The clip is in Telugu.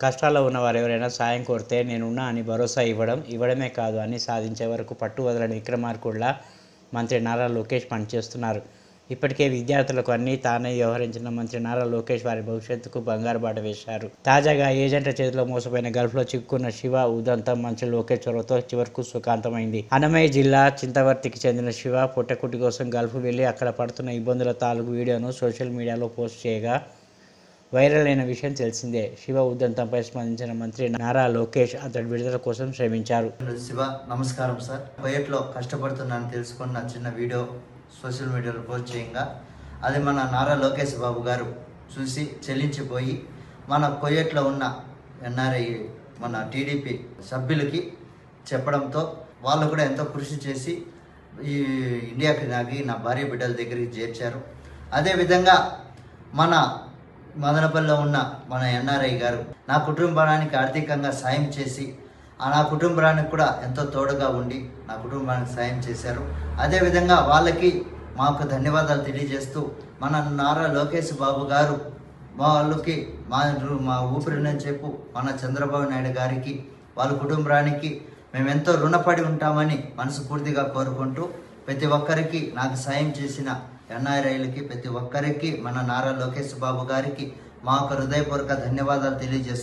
కష్టాల్లో ఉన్నవారు ఎవరైనా సాయం కోరితే నేనున్నా అని భరోసా ఇవ్వడమే కాదు అన్ని సాధించే వరకు పట్టు వదలని విక్రమార్కుడిలా మంత్రి నారా లోకేష్ పనిచేస్తున్నారు. ఇప్పటికే విద్యార్థులకు అన్నీ తానే వ్యవహరించిన మంత్రి నారా లోకేష్ వారి భవిష్యత్తుకు బంగారు బాట వేశారు. తాజాగా ఏజెంట్ల చేతిలో మోసపోయిన గల్ఫ్లో చిక్కుకున్న శివ ఉదంతం మంత్రి లోకేష్ చొరవతో చివరకు సుఖాంతమైంది. అన్నమయ్య జిల్లా చింతవర్తికి చెందిన శివ పొట్టకుట్టి కోసం గల్ఫ్ వెళ్లి అక్కడ పడుతున్న ఇబ్బందుల తాలూకు వీడియోను సోషల్ మీడియాలో పోస్ట్ చేయగా వైరల్ అయిన విషయం తెలిసిందే. శివ ఉదంతంపై స్పందించిన మంత్రి నారా లోకేష్ అతడి విడుదల కోసం శ్రమించారు. శివ, నమస్కారం సార్. కువైట్లో కష్టపడుతున్నాను తెలుసుకున్న చిన్న వీడియో సోషల్ మీడియాలో పోస్ట్ చేయంగా అది మన నారా లోకేష్ బాబు గారు చూసి చెల్లించిపోయి మన కువైట్లో ఉన్న ఎన్ఆర్ఐ మన టీడీపీ సభ్యులకి చెప్పడంతో వాళ్ళు కూడా ఎంతో కృషి చేసి ఈ ఇండియాకి నా భార్య బిడ్డల దగ్గరికి చేర్చారు. అదేవిధంగా మన మదనపల్లిలో ఉన్న మన ఎన్ఆర్ఐ గారు నా కుటుంబానికి ఆర్థికంగా సాయం చేసి నా కుటుంబానికి కూడా ఎంతో తోడుగా ఉండి నా కుటుంబానికి సాయం చేశారు. అదేవిధంగా వాళ్ళకి మాకు ధన్యవాదాలు తెలియజేస్తూ మన నారా లోకేష్ బాబు గారు వాళ్ళకి మా ఊపిరిని చెప్పు మన చంద్రబాబు నాయుడు గారికి వాళ్ళ కుటుంబానికి మేము ఎంతో రుణపడి ఉంటామని మనస్ఫూర్తిగా కోరుకుంటూ ప్రతి ఒక్కరికి నాకు సాయం చేసిన ఎన్ఆర్ఐలకి ప్రతి ఒక్కరికి మన నారా లోకేష్ బాబు గారికి మా హృదయపూర్వక ధన్యవాదాలు తెలియజేస్తున్నాం.